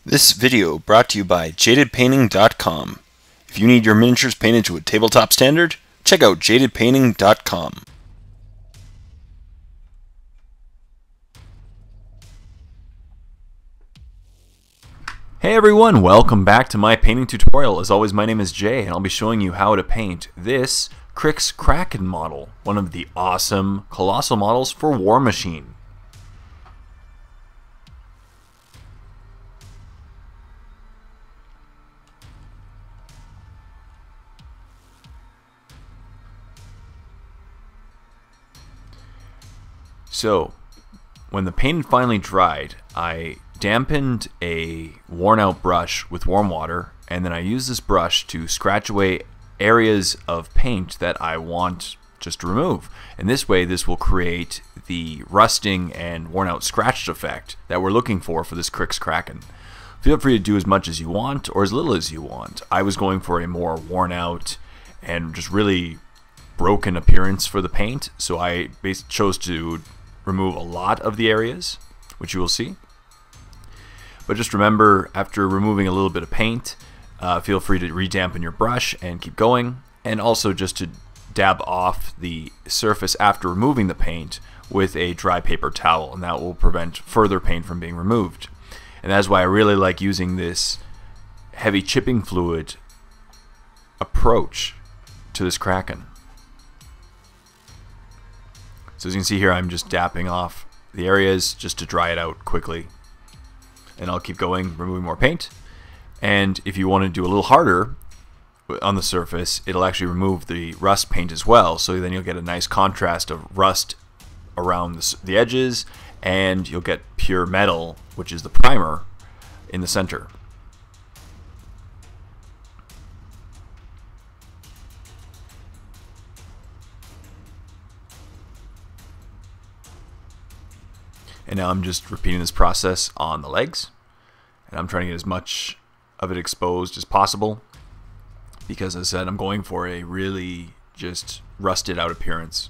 This video brought to you by jadedpainting.com. If you need your miniatures painted to a tabletop standard, check out jadedpainting.com. Hey everyone, welcome back to my painting tutorial. As always, my name is Jay and I'll be showing you how to paint this Cryx Kraken model, one of the awesome colossal models for War Machine. So, when the paint finally dried, I dampened a worn out brush with warm water, and then I used this brush to scratch away areas of paint that I want just to remove. And this way, this will create the rusting and worn out scratched effect that we're looking for this Cryx Kraken. Feel free to do as much as you want or as little as you want. I was going for a more worn out and just really broken appearance for the paint, so I chose to remove a lot of the areas, which you will see. But just remember, after removing a little bit of paint, feel free to redampen your brush and keep going, and also just to dab off the surface after removing the paint with a dry paper towel, and that will prevent further paint from being removed. And that's why I really like using this heavy chipping fluid approach to this Kraken. So as you can see here, I'm just dapping off the areas just to dry it out quickly. And I'll keep going, removing more paint. And if you want to do a little harder on the surface, it'll actually remove the rust paint as well. So then you'll get a nice contrast of rust around the edges, and you'll get pure metal, which is the primer, in the center. And now I'm just repeating this process on the legs, and I'm trying to get as much of it exposed as possible because, as I said, I'm going for a really just rusted out appearance.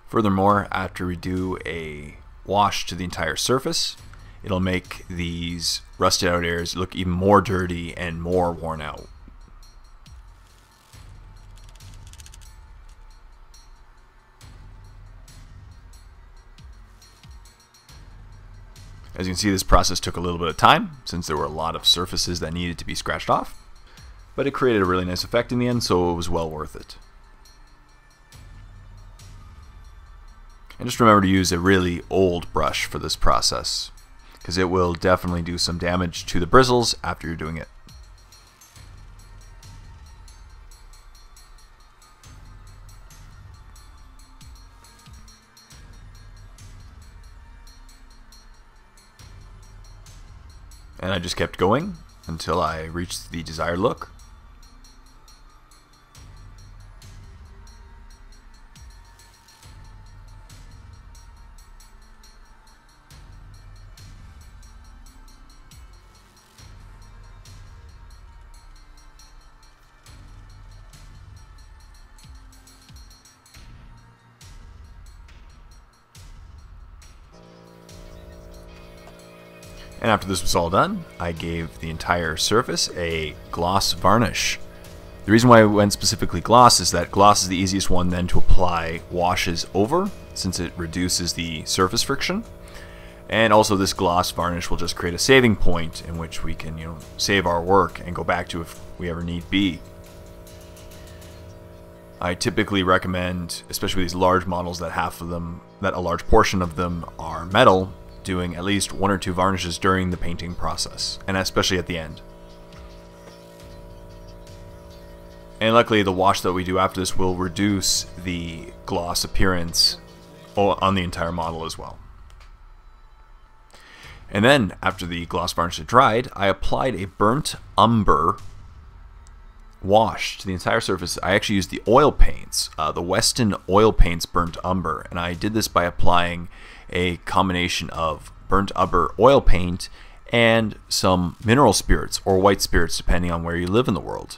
Furthermore, after we do a wash to the entire surface, it'll make these rusted out areas look even more dirty and more worn out. As you can see, this process took a little bit of time since there were a lot of surfaces that needed to be scratched off, but it created a really nice effect in the end, so it was well worth it. And just remember to use a really old brush for this process, because it will definitely do some damage to the bristles after you're doing it. And I just kept going until I reached the desired look. And after this was all done, I gave the entire surface a gloss varnish. The reason why I went specifically gloss is that gloss is the easiest one then to apply washes over, since it reduces the surface friction. And also this gloss varnish will just create a saving point in which we can, save our work and go back to if we ever need be. I typically recommend, especially these large models that a large portion of them are metal, doing at least 1 or 2 varnishes during the painting process, and especially at the end. And luckily the wash that we do after this will reduce the gloss appearance on the entire model as well. And then, after the gloss varnish had dried, I applied a burnt umber wash to the entire surface. I actually used the oil paints, the Weston oil paints burnt umber, and I did this by applying a combination of burnt umber oil paint and some mineral spirits or white spirits, depending on where you live in the world.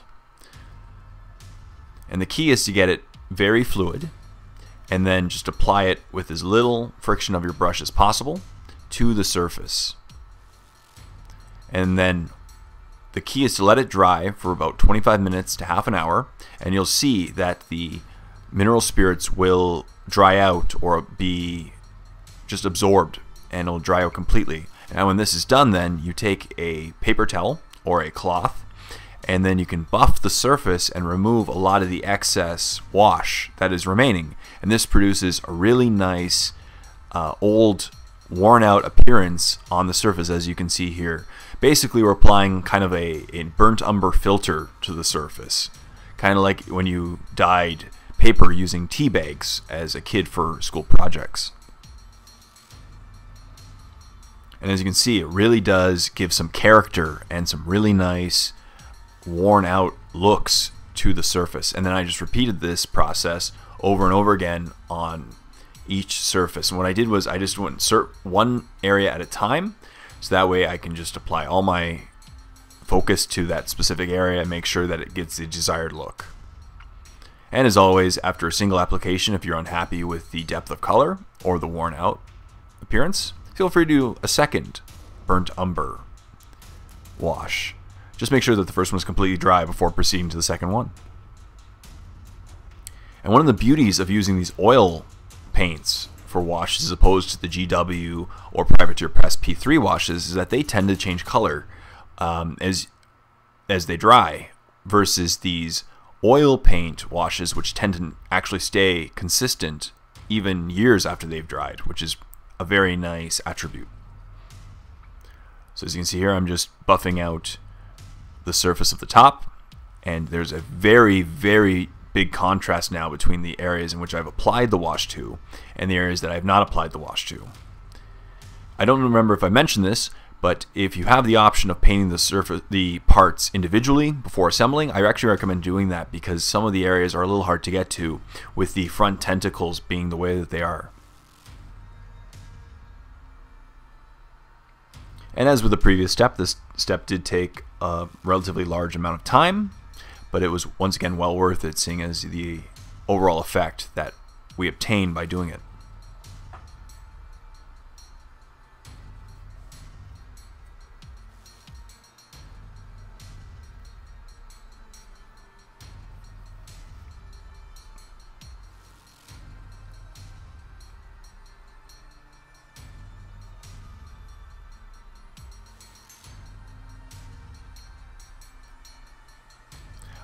And the key is to get it very fluid, and then just apply it with as little friction of your brush as possible to the surface. And then the key is to let it dry for about 25 minutes to half an hour, and you'll see that the mineral spirits will dry out or be just absorbed, and it'll dry out completely. And when this is done, then you take a paper towel or a cloth, and then you can buff the surface and remove a lot of the excess wash that is remaining. And this produces a really nice old worn out appearance on the surface, as you can see here. Basically, we're applying kind of a burnt umber filter to the surface, kind of like when you dyed paper using tea bags as a kid for school projects. And as you can see, it really does give some character and some really nice worn out looks to the surface. And then I just repeated this process over and over again on each surface. And what I did was I just went one area at a time, so that way I can just apply all my focus to that specific area and make sure that it gets the desired look. And as always, after a single application, if you're unhappy with the depth of color or the worn out appearance, feel free to do a second burnt umber wash. Just make sure that the first one is completely dry before proceeding to the second one. And one of the beauties of using these oil paints for washes as opposed to the GW or Privateer Press P3 washes is that they tend to change color as they dry, versus these oil paint washes, which tend to actually stay consistent even years after they've dried, which is a very nice attribute. So as you can see here, I'm just buffing out the surface of the top, and there's a very, very big contrast now between the areas in which I've applied the wash to and the areas that I have not applied the wash to. I don't remember if I mentioned this, but if you have the option of painting the parts individually before assembling, I actually recommend doing that, because some of the areas are a little hard to get to with the front tentacles being the way that they are. And as with the previous step, this step did take a relatively large amount of time, but it was once again well worth it, seeing as the overall effect that we obtained by doing it.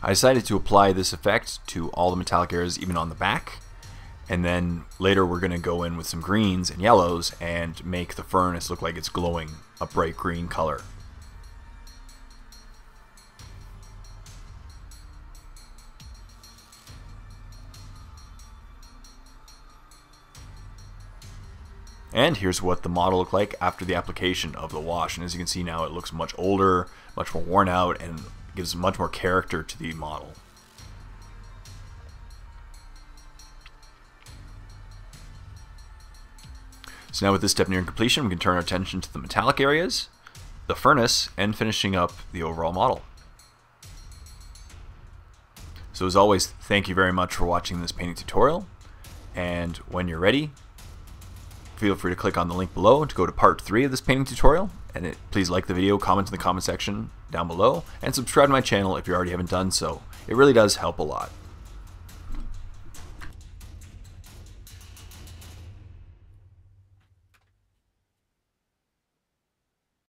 I decided to apply this effect to all the metallic areas, even on the back, and then later we're going to go in with some greens and yellows and make the furnace look like it's glowing a bright green color. And here's what the model looked like after the application of the wash, and as you can see now, it looks much older, much more worn out, and gives much more character to the model. So now with this step nearing completion, we can turn our attention to the metallic areas, the furnace, and finishing up the overall model. So as always, thank you very much for watching this painting tutorial, and when you're ready, feel free to click on the link below to go to part 3 of this painting tutorial, and please like the video, comment in the comment section down below, and subscribe to my channel if you already haven't done so. It really does help a lot.